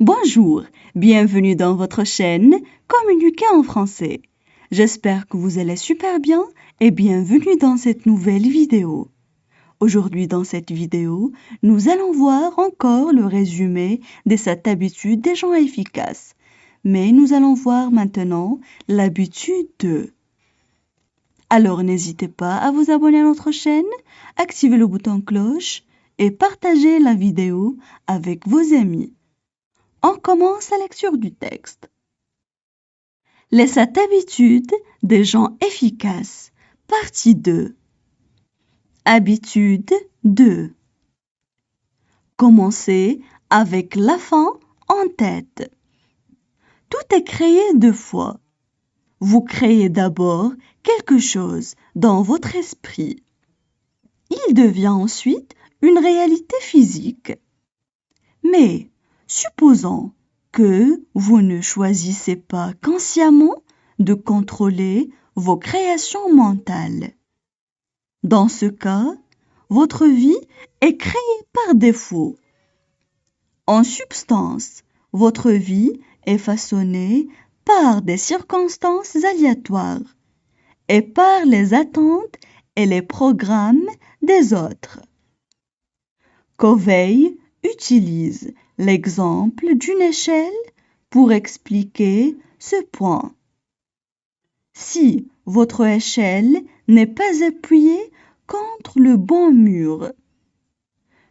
Bonjour, bienvenue dans votre chaîne Communiquer en français. J'espère que vous allez super bien et bienvenue dans cette nouvelle vidéo. Aujourd'hui dans cette vidéo, nous allons voir encore le résumé de cette habitude des gens efficaces. Mais nous allons voir maintenant l'habitude de. Alors n'hésitez pas à vous abonner à notre chaîne, activez le bouton cloche et partagez la vidéo avec vos amis. On commence la lecture du texte. Les 7 habitudes des gens efficaces. Partie 2. Habitude 2. Commencez avec la fin en tête. Tout est créé 2 fois. Vous créez d'abord quelque chose dans votre esprit. Il devient ensuite une réalité physique. Mais supposons que vous ne choisissez pas consciemment de contrôler vos créations mentales. Dans ce cas, votre vie est créée par défaut. En substance, votre vie est façonnée par des circonstances aléatoires et par les attentes et les programmes des autres. Covey utilise l'exemple d'une échelle pour expliquer ce point. Si votre échelle n'est pas appuyée contre le bon mur,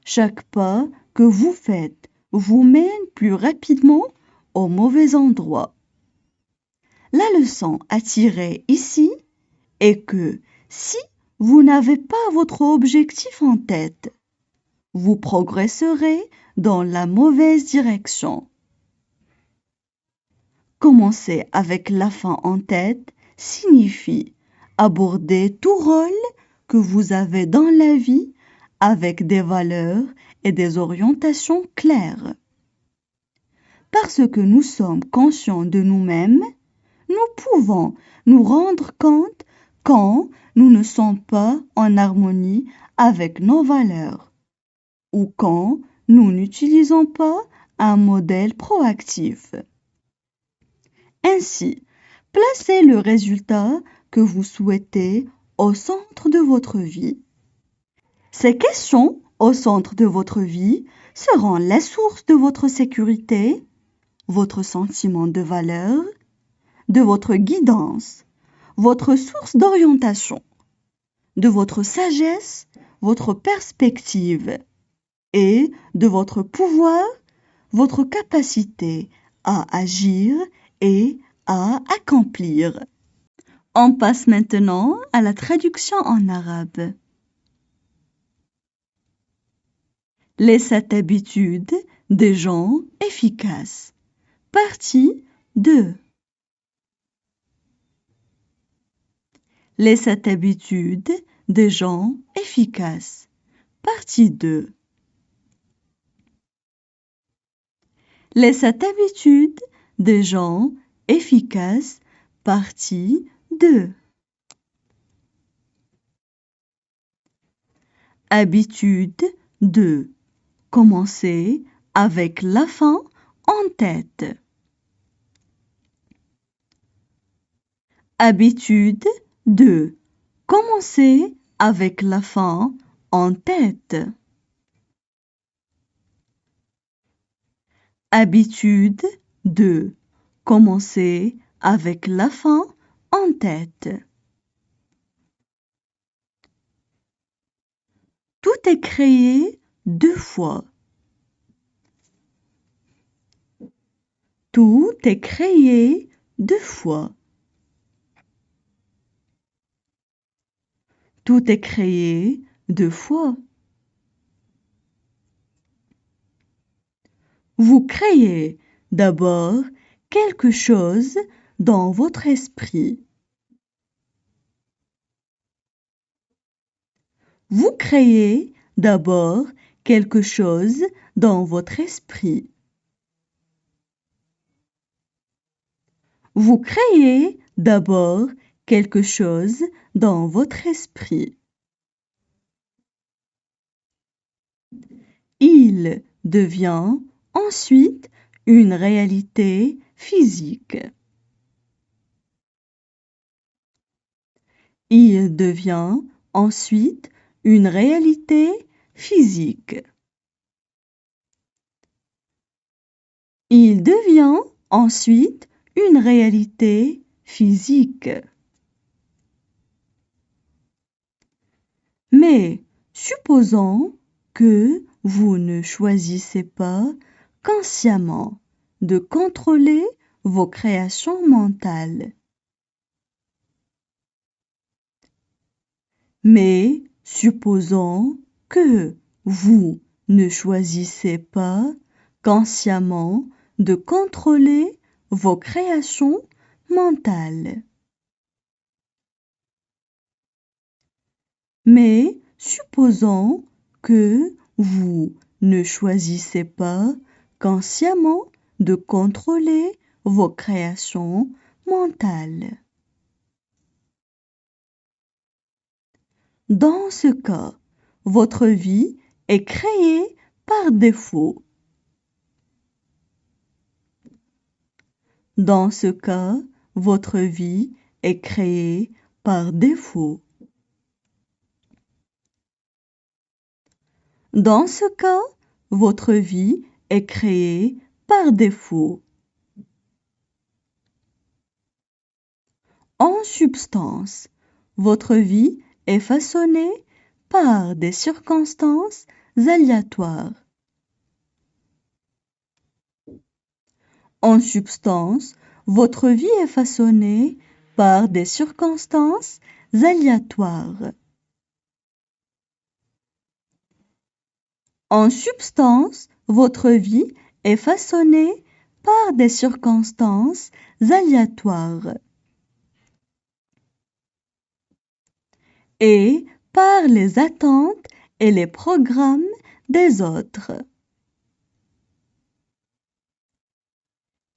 chaque pas que vous faites vous mène plus rapidement au mauvais endroit. La leçon à tirer ici est que si vous n'avez pas votre objectif en tête, vous progresserez dans la mauvaise direction. Commencer avec la fin en tête signifie aborder tout rôle que vous avez dans la vie avec des valeurs et des orientations claires. Parce que nous sommes conscients de nous-mêmes, nous pouvons nous rendre compte quand nous ne sommes pas en harmonie avec nos valeurs ou quand nous n'utilisons pas un modèle proactif. Ainsi, placez le résultat que vous souhaitez au centre de votre vie. Ces questions au centre de votre vie seront la source de votre sécurité, votre sentiment de valeur, de votre guidance, votre source d'orientation, de votre sagesse, votre perspective et de votre pouvoir, votre capacité à agir et à accomplir. On passe maintenant à la traduction en arabe. Les 7 habitudes des gens efficaces. Partie 2. Les 7 habitudes des gens efficaces. Partie 2. Les 7 habitudes des gens efficaces. Partie 2. Habitude 2. Commencez avec la fin en tête. Habitude 2. Commencez avec la fin en tête. Habitude 2. Commencez avec la fin en tête. Tout est créé 2 fois. Tout est créé 2 fois. Tout est créé 2 fois. Vous créez d'abord quelque chose dans votre esprit. Vous créez d'abord quelque chose dans votre esprit. Vous créez d'abord quelque chose dans votre esprit. Il devient ensuite une réalité physique. Il devient ensuite une réalité physique. Il devient ensuite une réalité physique. Mais supposons que vous ne choisissez pas consciemment de contrôler vos créations mentales. Mais supposons que vous ne choisissez pas consciemment de contrôler vos créations mentales. Mais supposons que vous ne choisissez pas consciemment de contrôler vos créations mentales. Dans ce cas, votre vie est créée par défaut. Dans ce cas, votre vie est créée par défaut. Dans ce cas, votre vie est créée par défaut. En substance, votre vie est façonnée par des circonstances aléatoires. En substance, votre vie est façonnée par des circonstances aléatoires. En substance, votre vie est façonnée par des circonstances aléatoires et par les attentes et les programmes des autres.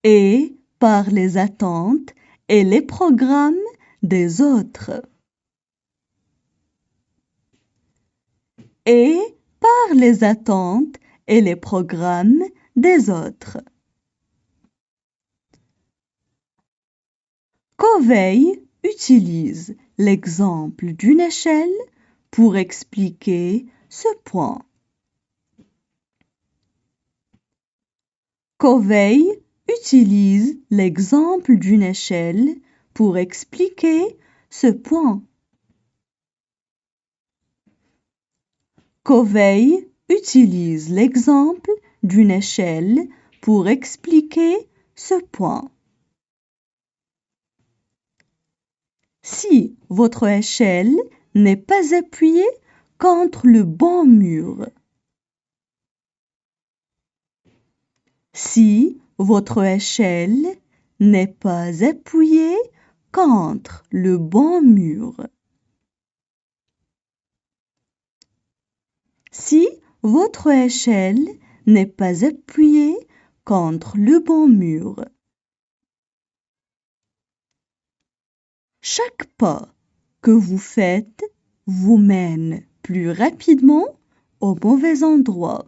Et par les attentes et les programmes des autres. Et par les attentes et les programmes des autres. Covey utilise l'exemple d'une échelle pour expliquer ce point. Covey utilise l'exemple d'une échelle pour expliquer ce point. Covey utilise l'exemple d'une échelle pour expliquer ce point. Si votre échelle n'est pas appuyée contre le bon mur. Si votre échelle n'est pas appuyée contre le bon mur. Si votre échelle n'est pas appuyée contre le bon mur. Chaque pas que vous faites vous mène plus rapidement au mauvais endroit.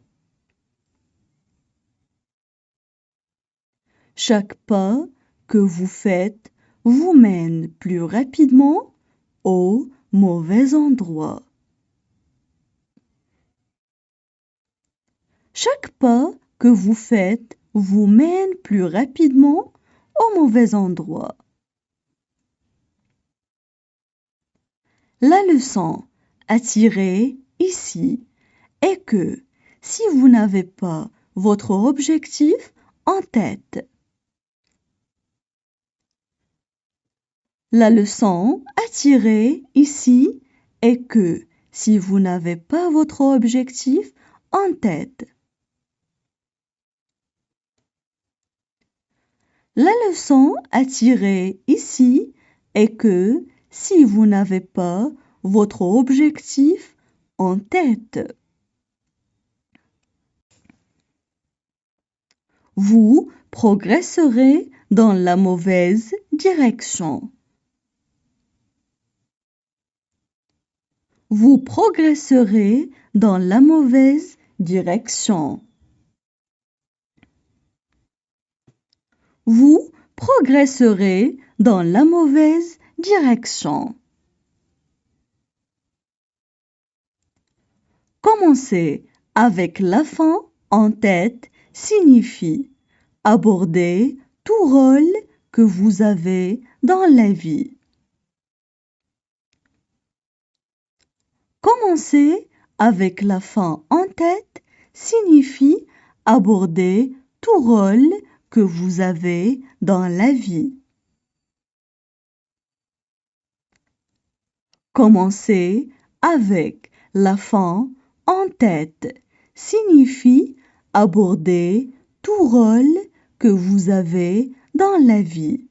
Chaque pas que vous faites vous mène plus rapidement au mauvais endroit. Chaque pas que vous faites vous mène plus rapidement au mauvais endroit. La leçon à tirer ici est que si vous n'avez pas votre objectif en tête, la leçon à tirer ici est que si vous n'avez pas votre objectif en tête, la leçon à tirer ici est que si vous n'avez pas votre objectif en tête, vous progresserez dans la mauvaise direction. Vous progresserez dans la mauvaise direction. vous progresserez dans la mauvaise direction. Commencer avec la fin en tête signifie aborder tout rôle que vous avez dans la vie. Commencer avec la fin en tête signifie aborder tout rôle que vous avez dans la vie. Commencer avec la fin en tête signifie aborder tout rôle que vous avez dans la vie.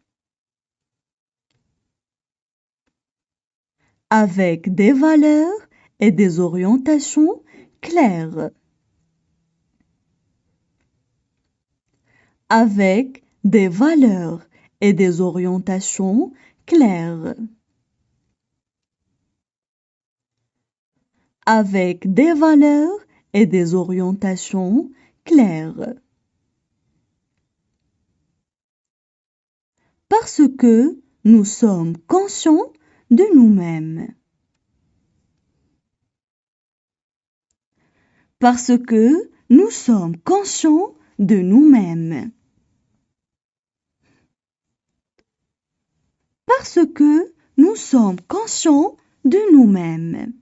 Avec des valeurs et des orientations claires. Avec des valeurs et des orientations claires. Avec des valeurs et des orientations claires. Parce que nous sommes conscients de nous-mêmes. Parce que nous sommes conscients de nous-mêmes. Parce que nous sommes conscients de nous-mêmes.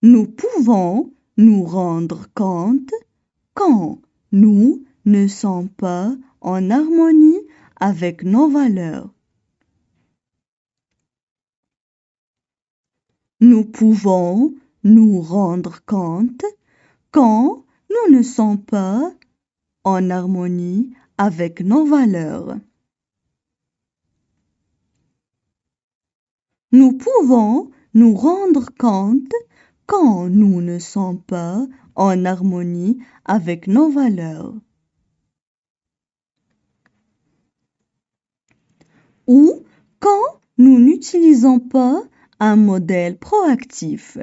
Nous pouvons nous rendre compte quand nous ne sommes pas en harmonie avec nos valeurs. Nous pouvons nous rendre compte quand nous ne sommes pas en harmonie avec nos valeurs. Nous pouvons nous rendre compte quand nous ne sommes pas en harmonie avec nos valeurs. Ou quand nous n'utilisons pas un modèle proactif.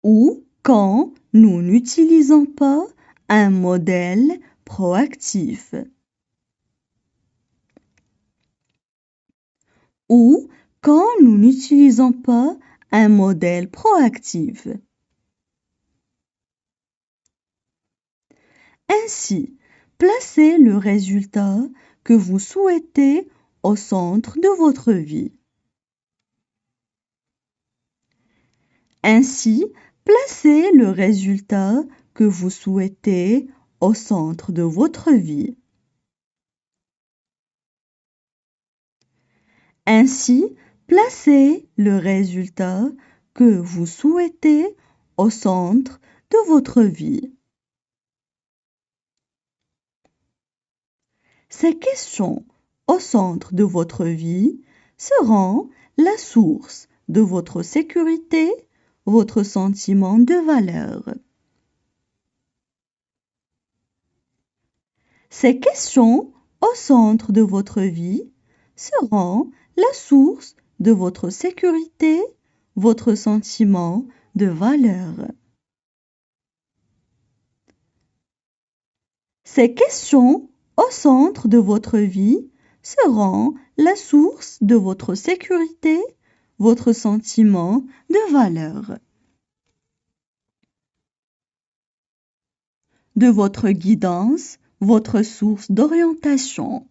Ou quand nous n'utilisons pas un modèle proactif. Ou quand nous n'utilisons pas un modèle proactif. Ainsi, placez le résultat que vous souhaitez au centre de votre vie. Ainsi, placez le résultat que vous souhaitez au centre de votre vie. Ainsi, placez le résultat que vous souhaitez au centre de votre vie. Ces questions au centre de votre vie seront la source de votre sécurité, votre sentiment de valeur. Ces questions au centre de votre vie seront la source de votre sécurité, votre sentiment de valeur. Ces questions au centre de votre vie seront la source de votre sécurité, votre sentiment de valeur. De votre guidance, votre source d'orientation.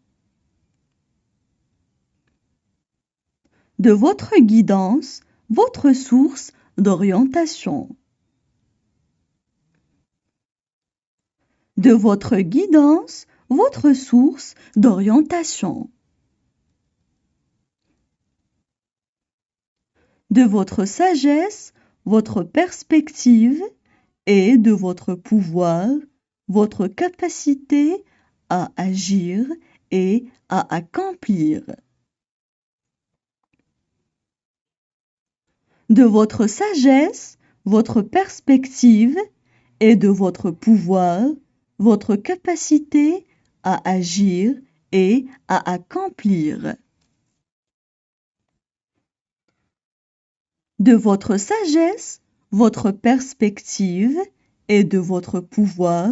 De votre guidance, votre source d'orientation. De votre guidance, votre source d'orientation. De votre sagesse, votre perspective et de votre pouvoir, votre capacité à agir et à accomplir. De votre sagesse, votre perspective et de votre pouvoir, votre capacité à agir et à accomplir. De votre sagesse, votre perspective et de votre pouvoir,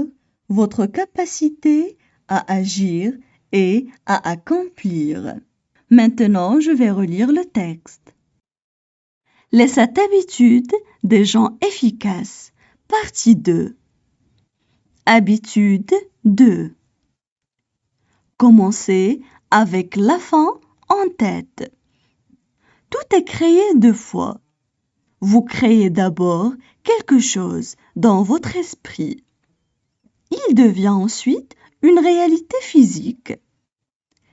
votre capacité à agir et à accomplir. Maintenant, je vais relire le texte. Les 7 habitudes des gens efficaces. Partie 2. Habitude 2. Commencez avec la fin en tête. Tout est créé 2 fois. Vous créez d'abord quelque chose dans votre esprit. Il devient ensuite une réalité physique.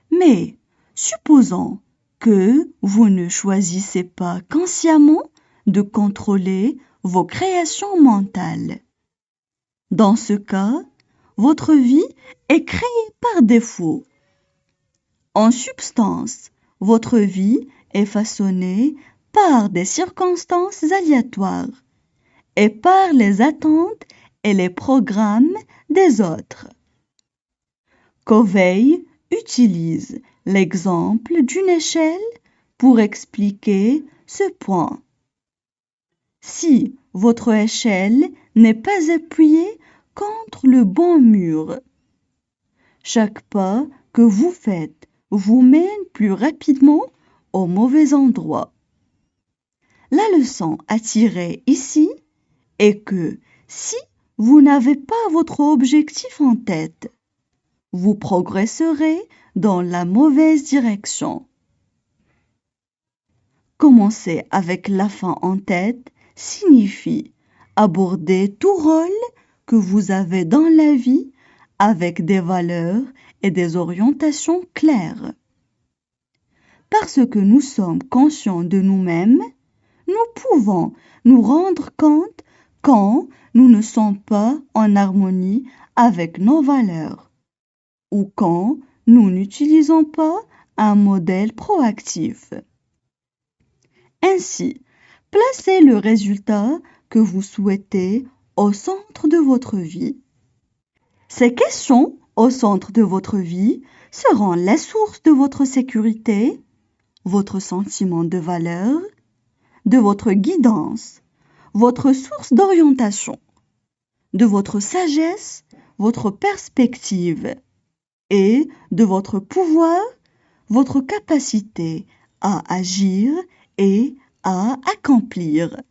Mais supposons que vous ne choisissez pas consciemment de contrôler vos créations mentales. Dans ce cas, votre vie est créée par défaut. En substance, votre vie est façonnée par des circonstances aléatoires et par les attentes et les programmes des autres. Covey utilise l'exemple d'une échelle pour expliquer ce point. Si votre échelle n'est pas appuyée contre le bon mur, chaque pas que vous faites vous mène plus rapidement au mauvais endroit. La leçon à tirer ici est que si vous n'avez pas votre objectif en tête, vous progresserez dans la mauvaise direction. Commencer avec la fin en tête signifie aborder tout rôle que vous avez dans la vie avec des valeurs et des orientations claires. Parce que nous sommes conscients de nous-mêmes, nous pouvons nous rendre compte quand nous ne sommes pas en harmonie avec nos valeurs ou quand nous n'utilisons pas un modèle proactif. Ainsi, placez le résultat que vous souhaitez au centre de votre vie. Ces questions au centre de votre vie seront la source de votre sécurité, votre sentiment de valeur, de votre guidance, votre source d'orientation, de votre sagesse, votre perspective et de votre pouvoir, votre capacité à agir et à accomplir.